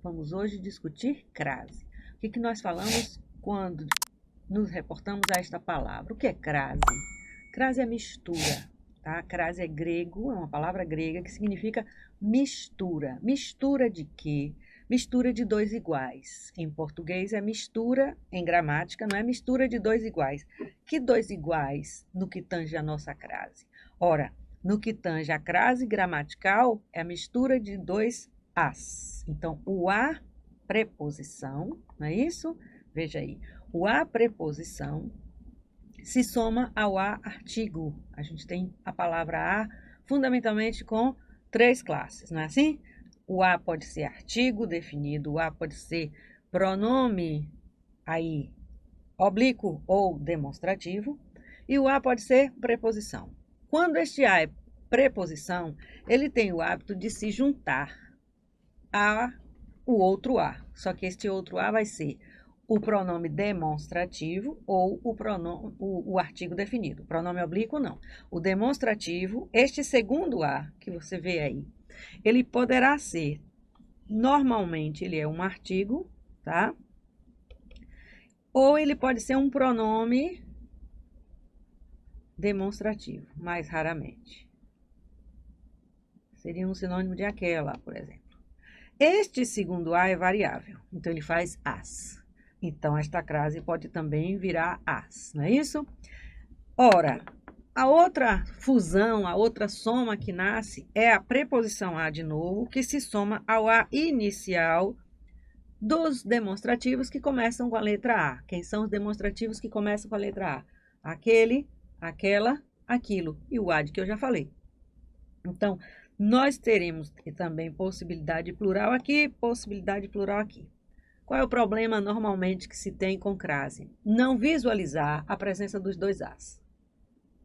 vamos hoje discutir crase. O que nós falamos quando nos reportamos a esta palavra? O que é crase? Crase é mistura, tá? Crase é grego, é uma palavra grega que significa mistura. Mistura de quê? Mistura de dois iguais. Em português é mistura, em gramática, não é mistura de dois iguais. Que dois iguais no que tange a nossa crase? Ora, no que tange a crase gramatical, é a mistura de dois as. Então, o a preposição, não é isso? Veja aí, o a preposição se soma ao a artigo. A gente tem a palavra a fundamentalmente com três classes, não é assim? O a pode ser artigo definido, o a pode ser pronome aí oblíquo ou demonstrativo, e o a pode ser preposição. Quando este a é preposição, ele tem o hábito de se juntar a o outro a. Só que este outro a vai ser o pronome demonstrativo ou o artigo definido. Pronome oblíquo, não. O demonstrativo, este segundo a que você vê aí, ele poderá ser, normalmente, ele é um artigo, tá? Ou ele pode ser um pronome demonstrativo, mais raramente. Seria um sinônimo de aquela, por exemplo. Este segundo a é variável, então ele faz as. Então, esta crase pode também virar as, não é isso? Ora, a outra fusão, a outra soma que nasce é a preposição a de novo, que se soma ao a inicial dos demonstrativos que começam com a letra A. Quem são os demonstrativos que começam com a letra A? Aquele, aquela, aquilo. E o ad que eu já falei. Então, nós teremos também possibilidade plural aqui, possibilidade plural aqui. Qual é o problema normalmente que se tem com crase? Não visualizar a presença dos dois as.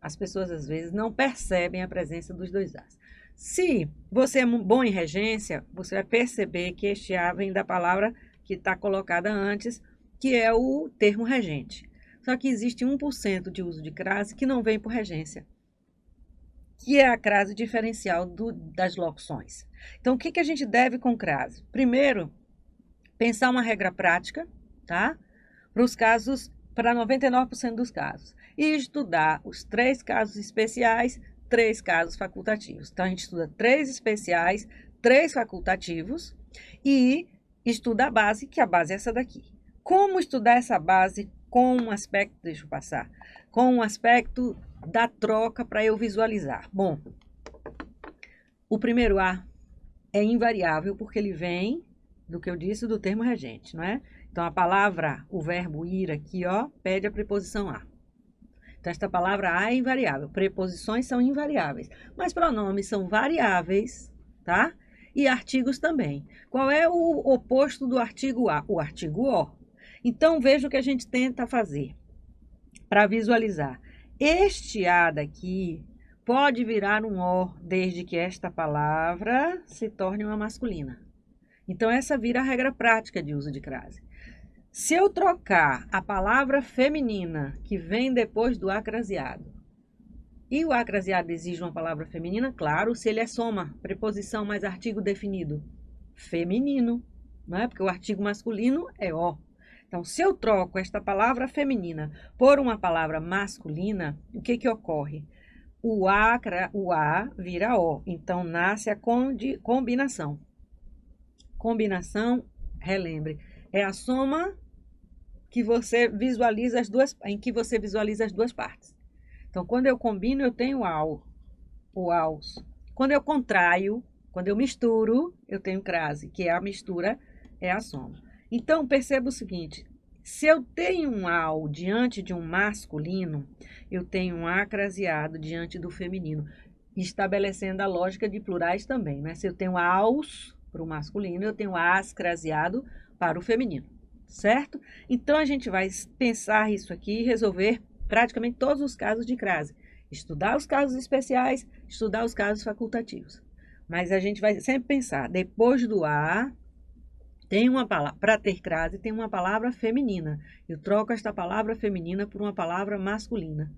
As pessoas, às vezes, não percebem a presença dos dois as. Se você é bom em regência, você vai perceber que este a vem da palavra que está colocada antes, que é o termo regente. Só que existe 1% de uso de crase que não vem por regência, que é a crase diferencial das locuções. Então, o que a gente deve com crase? Primeiro, pensar uma regra prática, tá? Para os casos, para 99% dos casos. E estudar os 3 casos especiais, 3 casos facultativos. Então, a gente estuda 3 especiais, 3 facultativos e estuda a base, que a base é essa daqui. Como estudar essa base com um aspecto, deixa eu passar, com um aspecto da troca para eu visualizar? Bom, o primeiro a é invariável porque ele vem do que eu disse do termo regente, não é? Então, a palavra, o verbo ir aqui, ó, pede a preposição a. Então, esta palavra a é invariável. Preposições são invariáveis, mas pronomes são variáveis, tá? E artigos também. Qual é o oposto do artigo a? O artigo o. Então, veja o que a gente tenta fazer para visualizar. Este a daqui pode virar um o desde que esta palavra se torne uma masculina. Então, essa vira a regra prática de uso de crase. Se eu trocar a palavra feminina, que vem depois do acraseado, e o acraseado exige uma palavra feminina, claro, se ele é soma, preposição mais artigo definido, feminino, não é? Porque o artigo masculino é o. Então, se eu troco esta palavra feminina por uma palavra masculina, o que ocorre? O a vira o. Então, nasce a combinação. Combinação, relembre, é a soma que você visualiza em que você visualiza as duas partes. Então, quando eu combino, eu tenho o aos. Quando eu contraio, quando eu misturo, eu tenho crase, que é a mistura, é a soma. Então, perceba o seguinte, se eu tenho um ao diante de um masculino, eu tenho um acraseado diante do feminino, estabelecendo a lógica de plurais também, né? Se eu tenho aos para o masculino, eu tenho as craseado para o feminino, certo? Então, a gente vai pensar isso aqui e resolver praticamente todos os casos de crase. Estudar os casos especiais, estudar os casos facultativos. Mas a gente vai sempre pensar, depois do a, tem uma palavra, para ter crase, tem uma palavra feminina. Eu troco esta palavra feminina por uma palavra masculina.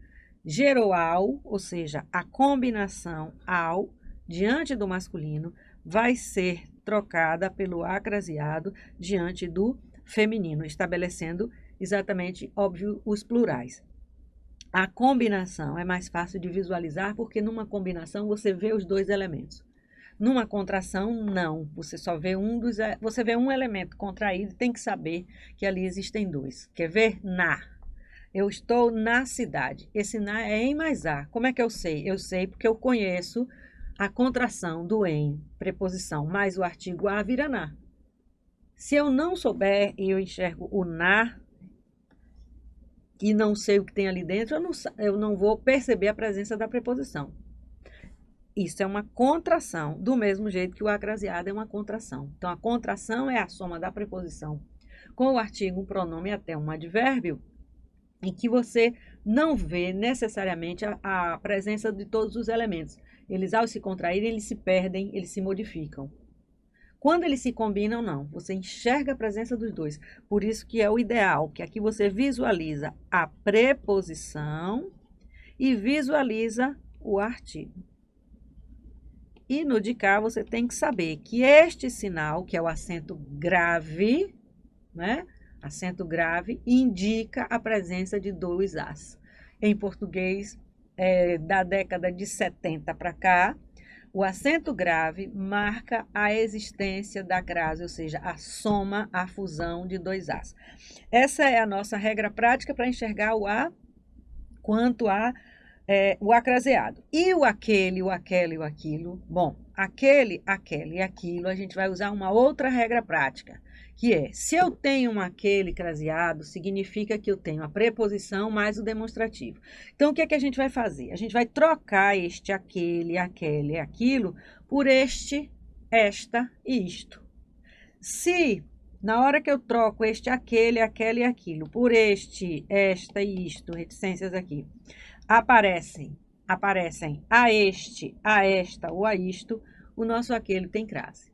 Gerou ao, ou seja, a combinação ao, diante do masculino, vai ser trocada pelo acraseado diante do feminino, estabelecendo exatamente, óbvio, os plurais. A combinação é mais fácil de visualizar, porque numa combinação você vê os dois elementos. Numa contração, não. Você só vê você vê um elemento contraído, tem que saber que ali existem dois. Quer ver? Na. Eu estou na cidade. Esse na é em mais a. Como é que eu sei? Eu sei porque eu conheço a contração do em, preposição, mais o artigo a vira na. Se eu não souber e eu enxergo o na e não sei o que tem ali dentro, eu não vou perceber a presença da preposição. Isso é uma contração, do mesmo jeito que o acraseado é uma contração. Então, a contração é a soma da preposição com o artigo, um pronome até um advérbio, em que você não vê necessariamente a presença de todos os elementos. Eles, ao se contraírem, eles se perdem, eles se modificam. Quando eles se combinam, não. Você enxerga a presença dos dois. Por isso que é o ideal, que aqui você visualiza a preposição e visualiza o artigo. E no de cá você tem que saber que este sinal, que é o acento grave, né? Acento grave, indica a presença de dois as. Em português, da década de 70 para cá, o acento grave marca a existência da crase, ou seja, a soma, a fusão de dois as. Essa é a nossa regra prática para enxergar o a quanto a o acraseado. E o aquele, o aquela e o aquilo? Bom, aquele, aquela e aquilo, a gente vai usar uma outra regra prática, que é, se eu tenho um aquele craseado, significa que eu tenho a preposição mais o demonstrativo. Então, o que é que a gente vai fazer? A gente vai trocar este aquele, aquela e aquilo por este, esta e isto. Se, na hora que eu troco este aquele, aquela e aquilo por este, esta e isto, reticências aqui, aparecem a este, a esta ou a isto, o nosso aquele tem crase.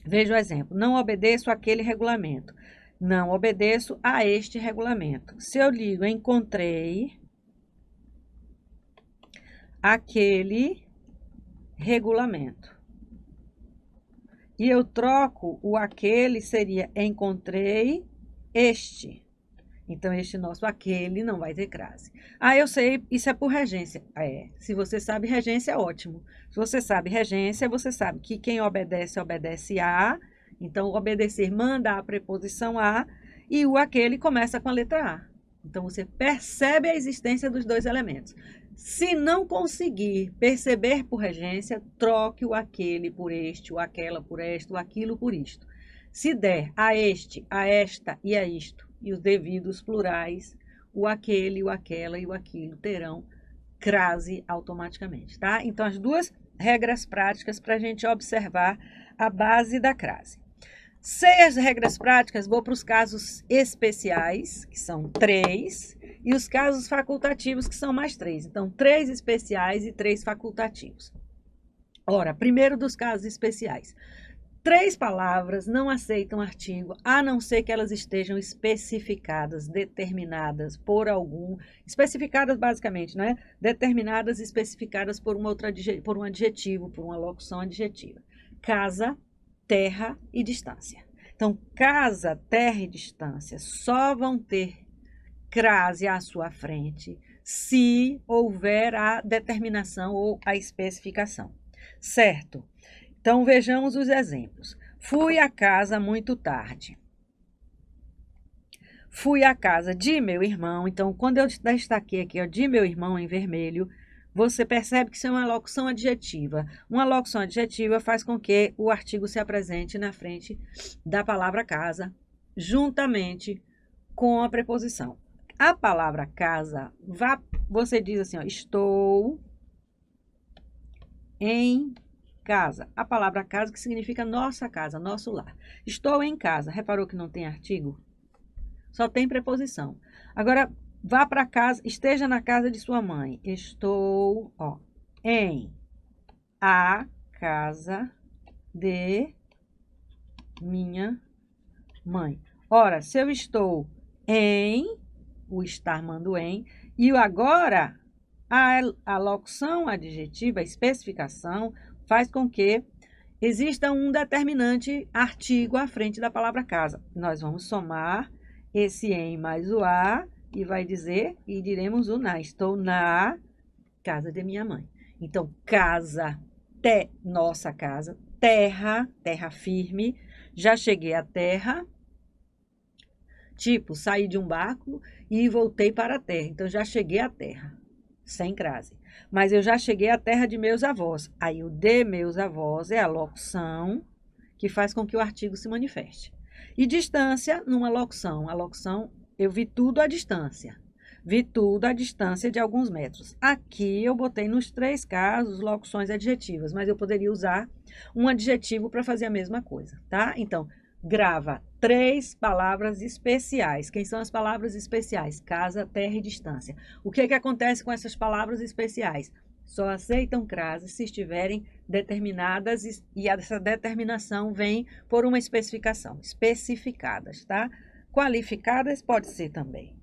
Veja o exemplo. Não obedeço àquele regulamento. Não obedeço a este regulamento. Se eu digo encontrei aquele regulamento e eu troco o aquele, seria encontrei este. Então, este nosso aquele não vai ter crase. Ah, eu sei, isso é por regência. Se você sabe regência, ótimo. Se você sabe regência, você sabe que quem obedece, obedece a. Então, obedecer manda a preposição a e o aquele começa com a letra A. Então, você percebe a existência dos dois elementos. Se não conseguir perceber por regência, troque o aquele por este, o aquela por este, o aquilo por isto. Se der a este, a esta e a isto, e os devidos plurais, o aquele, o aquela e o aquilo terão crase automaticamente, tá? Então, as duas regras práticas para a gente observar a base da crase. Sei as regras práticas, vou para os casos especiais, que são 3, e os casos facultativos, que são mais 3. Então, 3 especiais e 3 facultativos. Ora, primeiro dos casos especiais. 3 palavras não aceitam artigo, a não ser que elas estejam especificadas, determinadas por algum, especificadas basicamente, né? Determinadas, especificadas por um adjetivo, por uma locução adjetiva. Casa, terra e distância. Então, casa, terra e distância só vão ter crase à sua frente se houver a determinação ou a especificação. Certo? Então, vejamos os exemplos. Fui à casa muito tarde. Fui à casa de meu irmão. Então, quando eu destaquei aqui, ó, de meu irmão em vermelho, você percebe que isso é uma locução adjetiva. Uma locução adjetiva faz com que o artigo se apresente na frente da palavra casa, juntamente com a preposição. A palavra casa, você diz assim, ó, estou em casa. A palavra casa que significa nossa casa, nosso lar. Estou em casa. Reparou que não tem artigo? Só tem preposição. Agora, vá para casa, esteja na casa de sua mãe. Estou, ó, em a casa de minha mãe. Ora, se eu estou em, o estar mando em, e o agora, a locução adjetiva, a especificação, faz com que exista um determinante artigo à frente da palavra casa. Nós vamos somar esse em mais o a e vai dizer, e diremos o na. Estou na casa de minha mãe. Então, casa, nossa casa, terra, terra firme. Já cheguei à terra. Tipo, saí de um barco e voltei para a terra. Então, já cheguei à terra, sem crase. Mas eu já cheguei à terra de meus avós. Aí, o de meus avós é a locução que faz com que o artigo se manifeste. E distância numa locução. A locução, eu vi tudo à distância. Vi tudo à distância de alguns metros. Aqui eu botei nos 3 casos locuções adjetivas, mas eu poderia usar um adjetivo para fazer a mesma coisa, tá? Então, grava 3 palavras especiais. Quem são as palavras especiais? Casa, terra e distância. O que acontece com essas palavras especiais? Só aceitam crase se estiverem determinadas e essa determinação vem por uma especificação. Especificadas, tá? Qualificadas pode ser também.